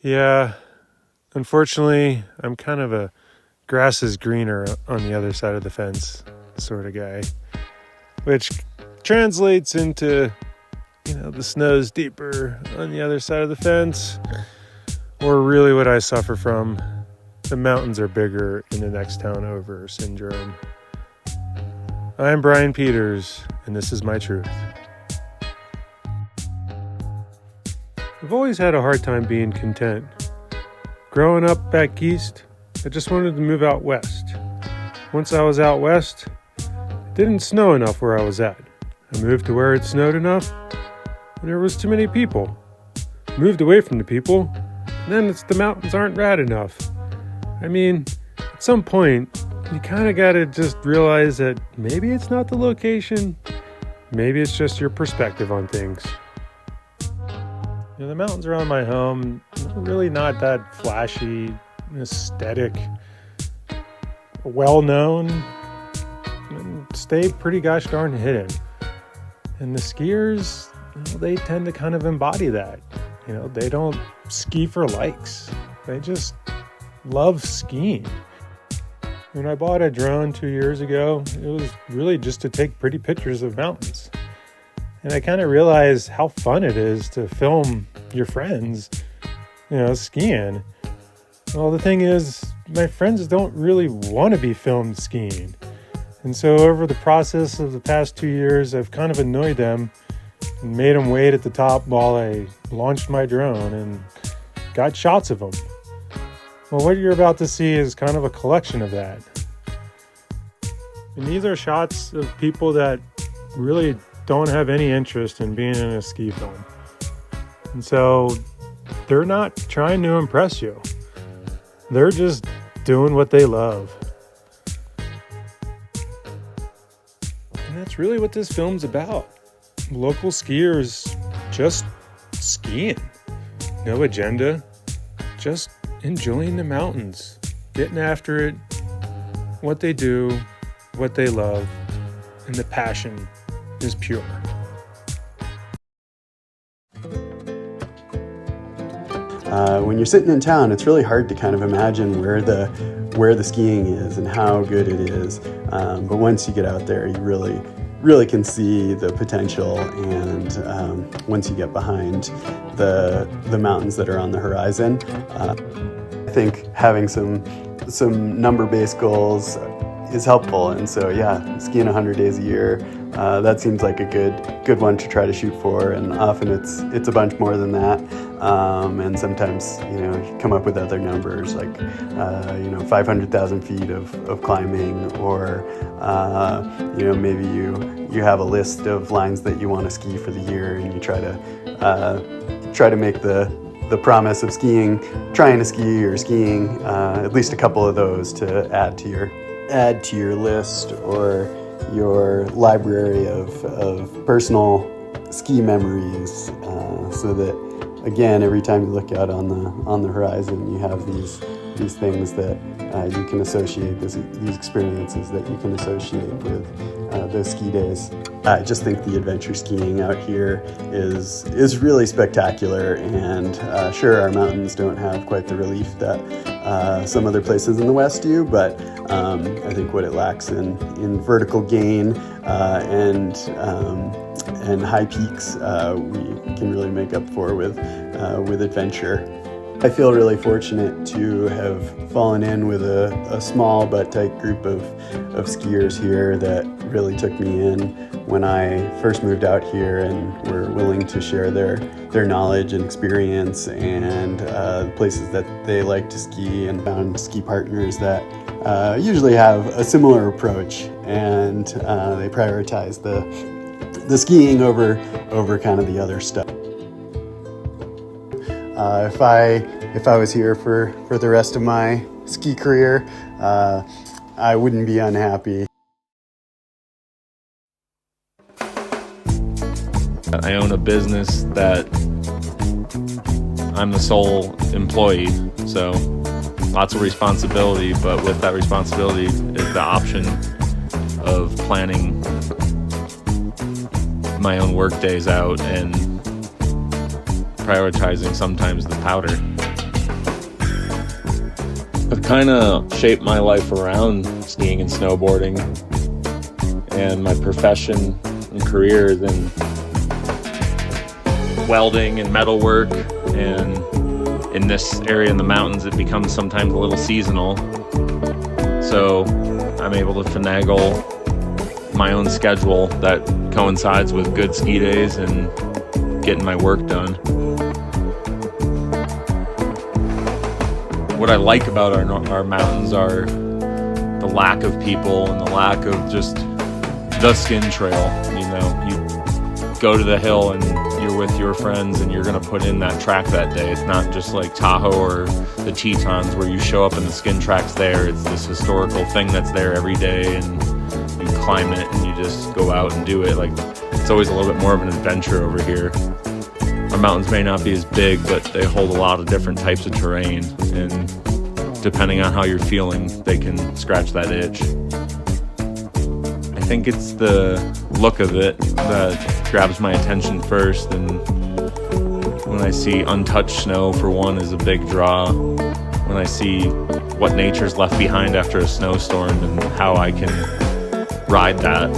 Yeah, unfortunately, I'm kind of a grass is greener on the other side of the fence sort of guy, which translates into, the snow's deeper on the other side of the fence, or really what I suffer from, the mountains are bigger in the next town over syndrome. I'm Brian Peters, and this is my truth. I've always had a hard time being content. Growing up back east, I just wanted to move out west. Once I was out west, it didn't snow enough where I was at. I moved to where it snowed enough, and there was too many people. Moved away from the people, and then it's the mountains aren't rad enough. I mean, at some point, you kind of got to just realize that maybe it's not the location, maybe it's just your perspective on things. The mountains around my home are really not that flashy, aesthetic, well-known, and stay pretty gosh darn hidden. And the skiers, they tend to kind of embody that. They don't ski for likes. They just love skiing. When I bought a drone 2 years ago, it was really just to take pretty pictures of mountains. And I kind of realized how fun it is to film your friends, skiing. Well, the thing is, my friends don't really want to be filmed skiing. And so over the process of the past 2 years, I've kind of annoyed them and made them wait at the top while I launched my drone and got shots of them. Well, what you're about to see is kind of a collection of that. And these are shots of people that really don't have any interest in being in a ski film. And so they're not trying to impress you. They're just doing what they love. And that's really what this film's about. Local skiers just skiing. No agenda, just enjoying the mountains, getting after it, what they do, what they love, and the passion is pure. When you're sitting in town, it's really hard to kind of imagine where the skiing is and how good it is. But once you get out there, you really can see the potential. And once you get behind the mountains that are on the horizon, I think having some number-based goals is helpful. And so, skiing 100 days a year, that seems like a good one to try to shoot for. And often it's a bunch more than that. And sometimes, you come up with other numbers like, 500,000 feet of climbing, or, maybe you have a list of lines that you want to ski for the year, and you try to make the promise of trying to ski or skiing, at least a couple of those to add to your list or your library of personal ski memories, so that, again, every time you look out on the horizon, you have these things that you can associate, these experiences that you can associate with those ski days. I just think the adventure skiing out here is really spectacular, and sure, our mountains don't have quite the relief that some other places in the West do, but I think what it lacks in vertical gain and high peaks, we can really make up for with adventure. I feel really fortunate to have fallen in with a small but tight group of skiers here that really took me in when I first moved out here, and were willing to share their knowledge and experience and places that they like to ski, and found ski partners that usually have a similar approach, and they prioritize the skiing over kind of the other stuff. If I was here for the rest of my ski career, I wouldn't be unhappy. I own a business that I'm the sole employee, so lots of responsibility, but with that responsibility is the option of planning my own work days out and prioritizing sometimes the powder. I've kind of shaped my life around skiing and snowboarding, and my profession and career is in welding and metalwork, and in this area in the mountains it becomes sometimes a little seasonal, so I'm able to finagle my own schedule that coincides with good ski days and getting my work done. What I like about our mountains are the lack of people and the lack of just the skin trail. You know, you go to the hill and you're with your friends and you're going to put in that track that day. It's not just like Tahoe or the Tetons where you show up and the skin track's there. It's this historical thing that's there every day, and you climb it and you just go out and do it. Like, it's always a little bit more of an adventure over here. Our mountains may not be as big, but they hold a lot of different types of terrain, and depending on how you're feeling, they can scratch that itch. I think it's the look of it that grabs my attention first, and when I see untouched snow, for one, is a big draw. When I see what nature's left behind after a snowstorm and how I can ride that.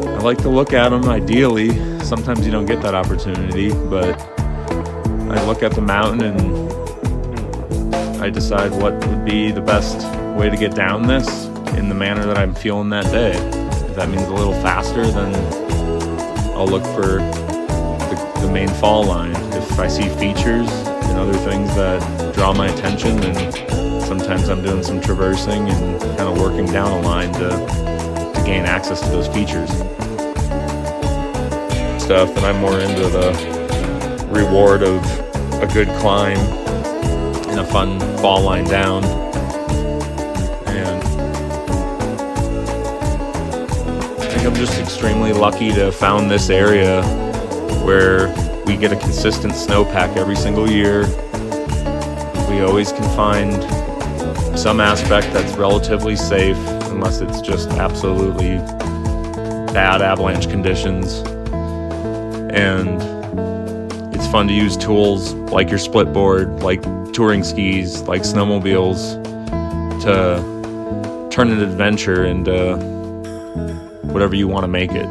I like to look at them ideally. Sometimes you don't get that opportunity, but I look at the mountain and I decide what would be the best way to get down this in the manner that I'm feeling that day. If that means a little faster, then I'll look for the main fall line. If I see features and other things that draw my attention, then sometimes I'm doing some traversing and kind of working down a line to gain access to those features. Stuff, and I'm more into the reward of a good climb and a fun fall line down. And I think I'm just extremely lucky to have found this area where we get a consistent snowpack every single year. We always can find some aspect that's relatively safe, unless it's just absolutely bad avalanche conditions. And it's fun to use tools like your split board, like touring skis, like snowmobiles, to turn an adventure into whatever you want to make it.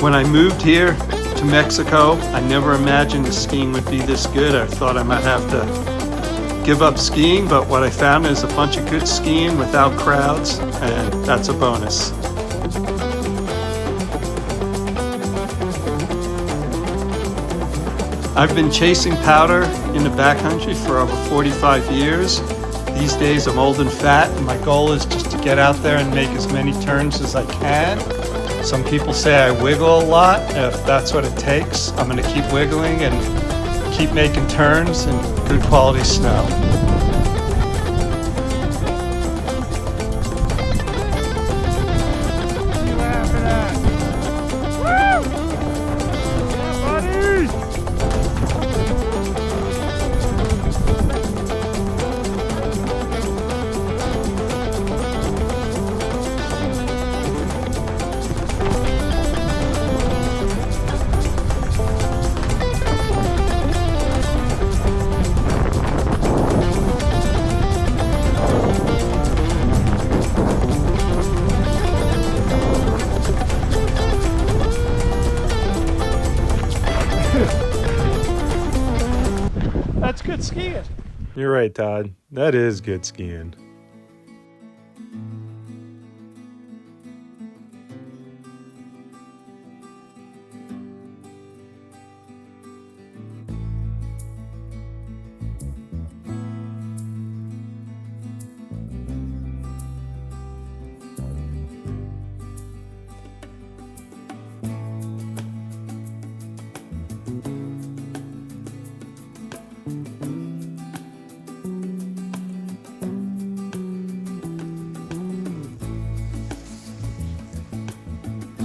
When I moved here to Mexico, I never imagined the skiing would be this good. I thought I might have to give up skiing, but what I found is a bunch of good skiing without crowds, and that's a bonus. I've been chasing powder in the backcountry for over 45 years. These days I'm old and fat, and my goal is just to get out there and make as many turns as I can. Some people say I wiggle a lot. If that's what it takes, I'm going to keep wiggling and keep making turns in good quality snow. That's good skiing. You're right, Todd. That is good skiing.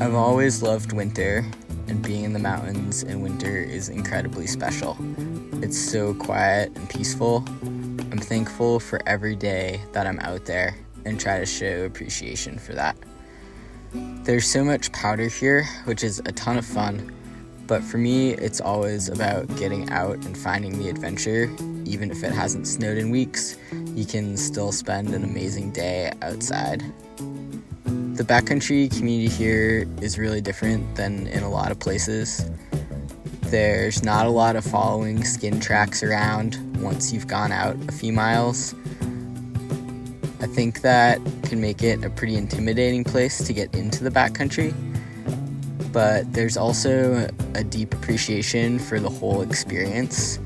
I've always loved winter, and being in the mountains in winter is incredibly special. It's so quiet and peaceful. I'm thankful for every day that I'm out there and try to show appreciation for that. There's so much powder here, which is a ton of fun, but for me, it's always about getting out and finding the adventure. Even if it hasn't snowed in weeks, you can still spend an amazing day outside. The backcountry community here is really different than in a lot of places. There's not a lot of following skin tracks around once you've gone out a few miles. I think that can make it a pretty intimidating place to get into the backcountry, but there's also a deep appreciation for the whole experience.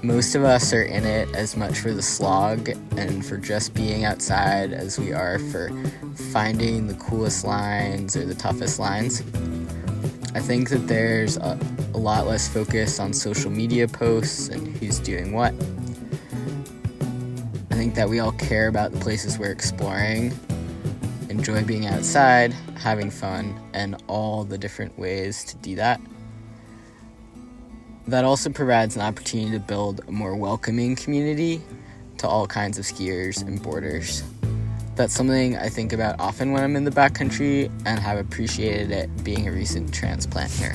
Most of us are in it as much for the slog and for just being outside as we are for finding the coolest lines or the toughest lines. I think that there's a lot less focus on social media posts and who's doing what. I think that we all care about the places we're exploring, enjoy being outside, having fun, and all the different ways to do that. That also provides an opportunity to build a more welcoming community to all kinds of skiers and boarders. That's something I think about often when I'm in the backcountry and have appreciated it being a recent transplant here.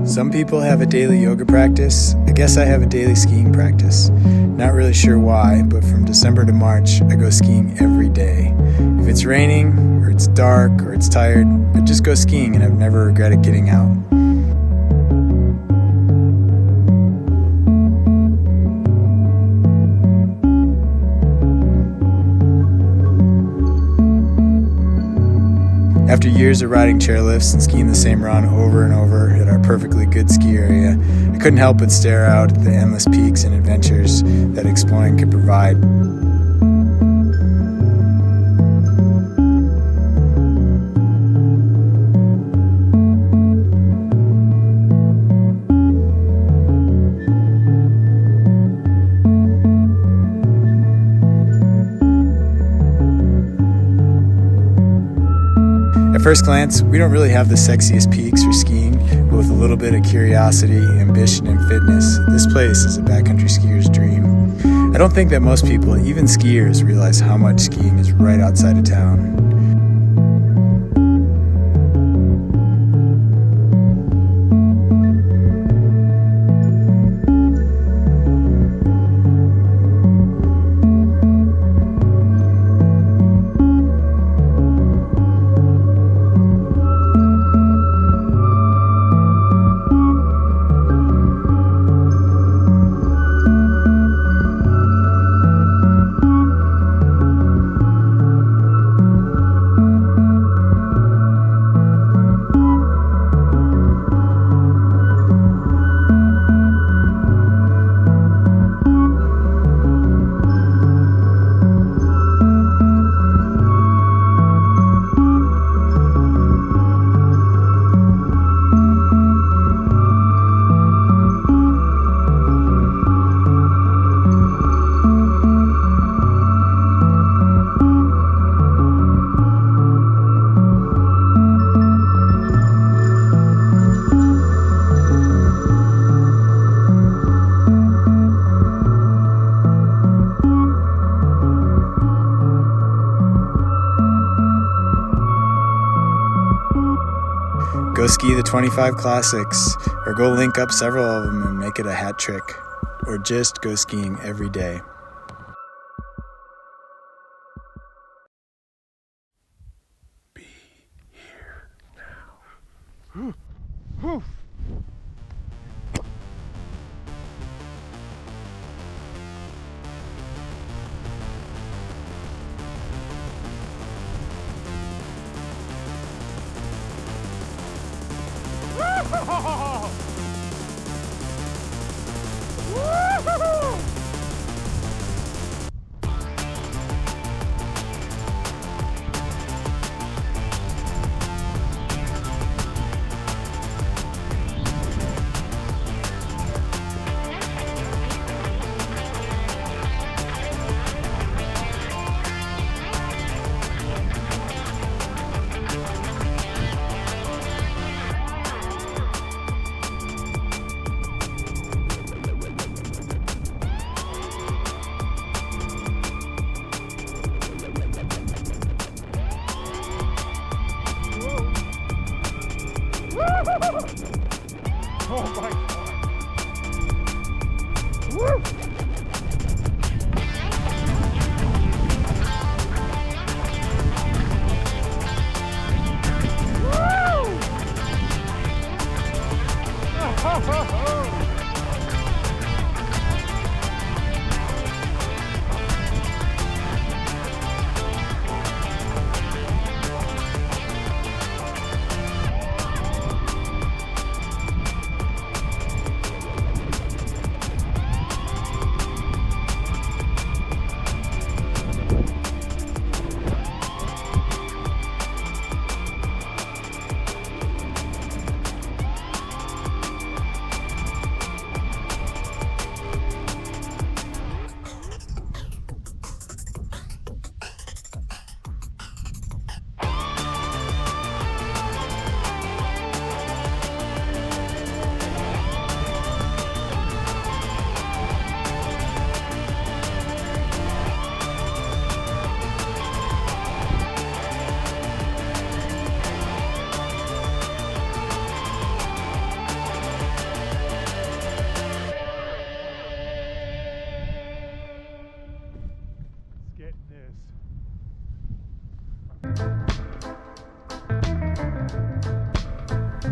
Some people have a daily yoga practice. I guess I have a daily skiing practice. Not really sure why, but from December to March, I go skiing every day. If it's raining, or it's dark, or it's tired, I just go skiing and I've never regretted getting out. After years of riding chairlifts and skiing the same run over and over at our perfectly good ski area, I couldn't help but stare out at the endless peaks and adventures that exploring could provide. At first glance, we don't really have the sexiest peaks for skiing, but with a little bit of curiosity, ambition, and fitness, this place is a backcountry skier's dream. I don't think that most people, even skiers, realize how much skiing is right outside of town. Go ski the 25 classics, or go link up several of them and make it a hat trick, or just go skiing every day. Be here now. Woo-hoo-hoo-hoo-hoo!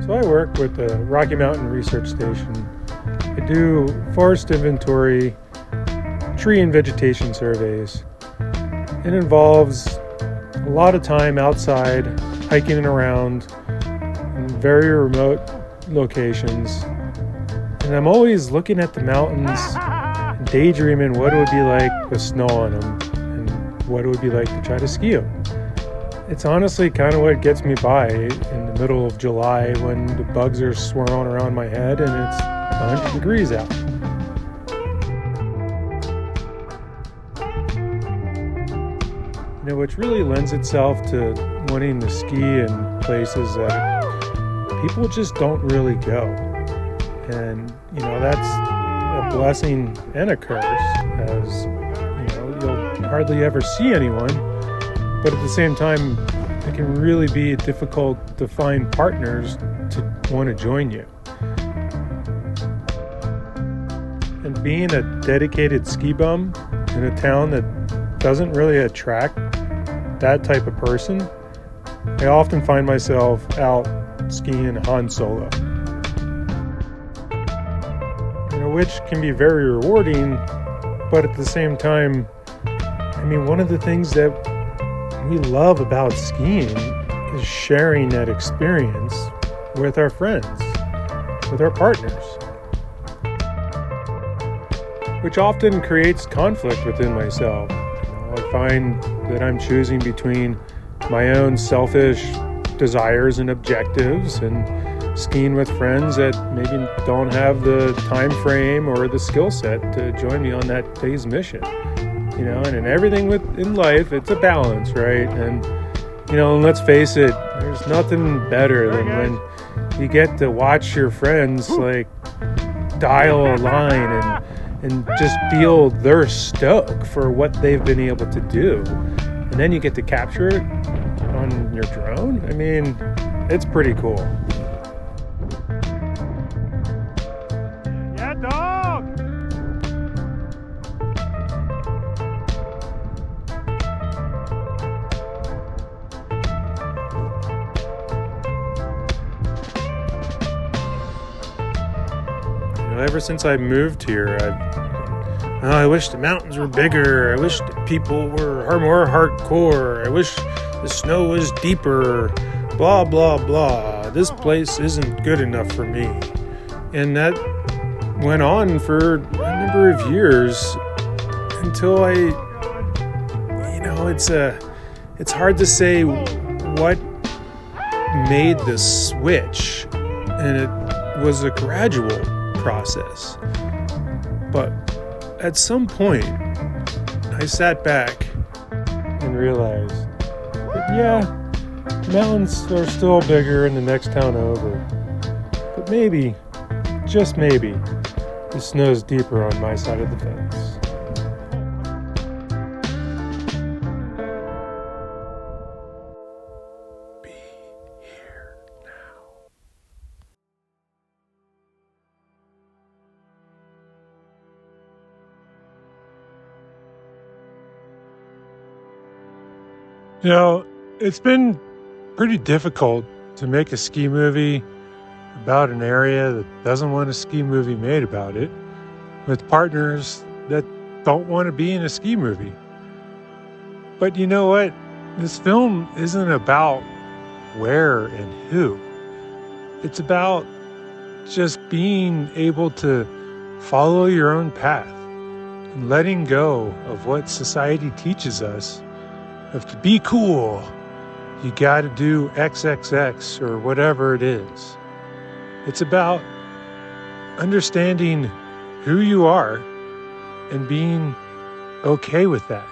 So I work with the Rocky Mountain Research Station. I do forest inventory, tree and vegetation surveys. It involves a lot of time outside, hiking around in very remote locations. And I'm always looking at the mountains and daydreaming what it would be like with snow on them and what it would be like to try to ski them. It's honestly kind of what gets me by in the middle of July when the bugs are swirling around my head and it's 100 degrees out. You know, which really lends itself to wanting to ski in places that people just don't really go. And, you know, that's a blessing and a curse, as, you know, you'll hardly ever see anyone. But at the same time, it can really be difficult to find partners to want to join you. And being a dedicated ski bum in a town that doesn't really attract that type of person, I often find myself out skiing Han Solo. You know, which can be very rewarding, but at the same time, I mean, one of the things that we love about skiing is sharing that experience with our friends, with our partners, which often creates conflict within myself. You know, I find that I'm choosing between my own selfish desires and objectives and skiing with friends that maybe don't have the time frame or the skill set to join me on that day's mission. You know, and in everything in life, it's a balance, right? And, you know, let's face it, there's nothing better than when you get to watch your friends, like, dial a line and just feel their stoke for what they've been able to do. And then you get to capture it on your drone. I mean, it's pretty cool. Yeah, dog! Ever since I moved here, I wish the mountains were bigger. I wish the people were more hardcore. I wish the snow was deeper. Blah, blah, blah. This place isn't good enough for me. And that went on for a number of years until it's hard to say what made the switch. And it was a gradual process. But at some point, I sat back and realized that, yeah, mountains are still bigger in the next town over. But maybe, just maybe, the snow's deeper on my side of the fence. You know, it's been pretty difficult to make a ski movie about an area that doesn't want a ski movie made about it, with partners that don't want to be in a ski movie. But you know what? This film isn't about where and who. It's about just being able to follow your own path and letting go of what society teaches us. If to be cool, you got to do XXX or whatever it is. It's about understanding who you are and being okay with that.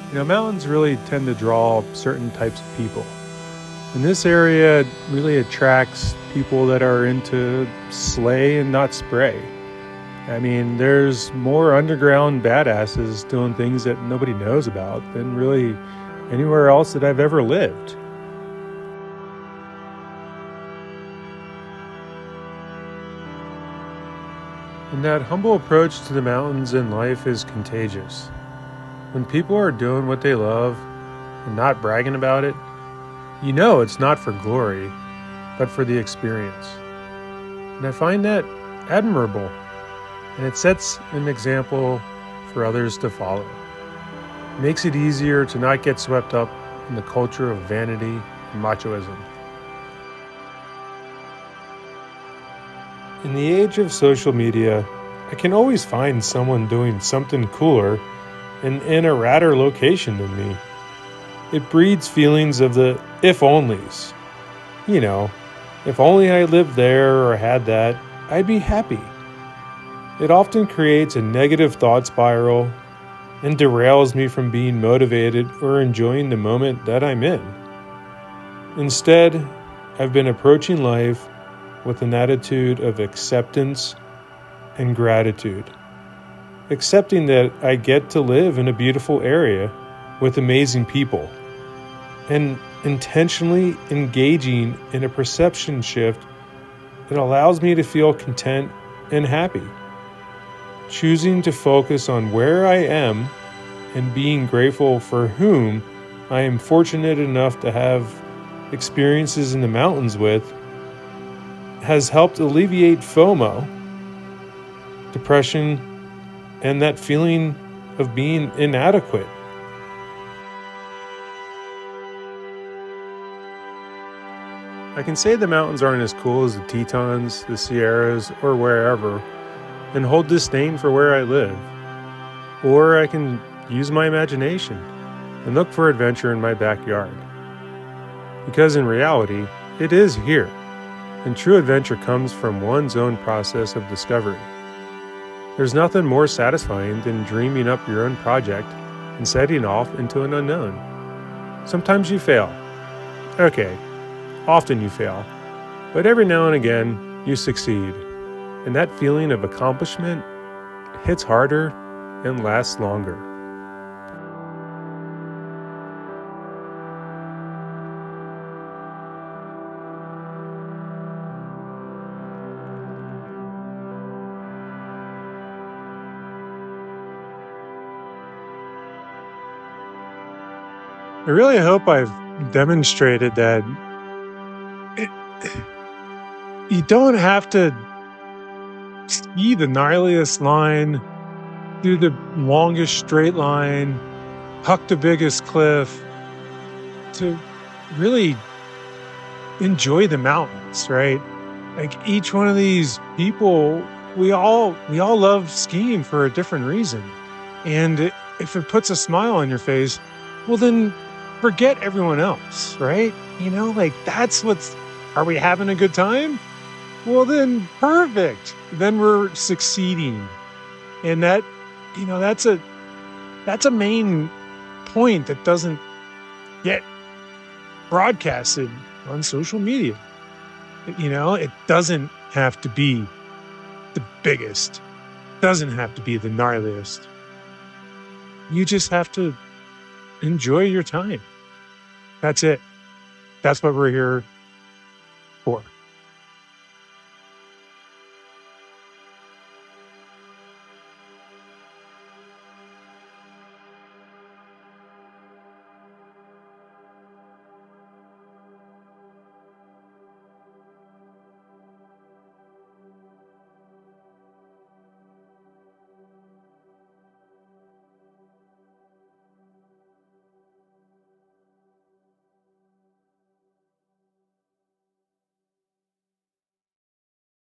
You know, mountains really tend to draw certain types of people. And this area really attracts people that are into sleigh and not spray. I mean, there's more underground badasses doing things that nobody knows about than really anywhere else that I've ever lived. And that humble approach to the mountains in life is contagious. When people are doing what they love and not bragging about it, you know it's not for glory, but for the experience. And I find that admirable, and it sets an example for others to follow. It makes it easier to not get swept up in the culture of vanity and machoism. In the age of social media, I can always find someone doing something cooler and in a radder location than me. It breeds feelings of the if-onlys. You know, if only I lived there or had that, I'd be happy. It often creates a negative thought spiral and derails me from being motivated or enjoying the moment that I'm in. Instead, I've been approaching life with an attitude of acceptance and gratitude. Accepting that I get to live in a beautiful area with amazing people, and intentionally engaging in a perception shift that allows me to feel content and happy. Choosing to focus on where I am and being grateful for whom I am fortunate enough to have experiences in the mountains with has helped alleviate FOMO, depression, and that feeling of being inadequate. I can say the mountains aren't as cool as the Tetons, the Sierras, or wherever, and hold disdain for where I live. Or I can use my imagination and look for adventure in my backyard. Because in reality, it is here, and true adventure comes from one's own process of discovery. There's nothing more satisfying than dreaming up your own project and setting off into an unknown. Sometimes you fail. Okay, often you fail. But every now and again, you succeed. And that feeling of accomplishment hits harder and lasts longer. I really hope I've demonstrated that you don't have to ski the gnarliest line, do the longest straight line, huck the biggest cliff to really enjoy the mountains, right? Like each one of these people, we all love skiing for a different reason. And if it puts a smile on your face, well then forget everyone else, right? You know, like are we having a good time? Well then, perfect. Then we're succeeding. And that, you know, that's a main point that doesn't get broadcasted on social media. You know, it doesn't have to be the biggest, doesn't have to be the gnarliest. You just have to enjoy your time. That's it. That's what we're here for.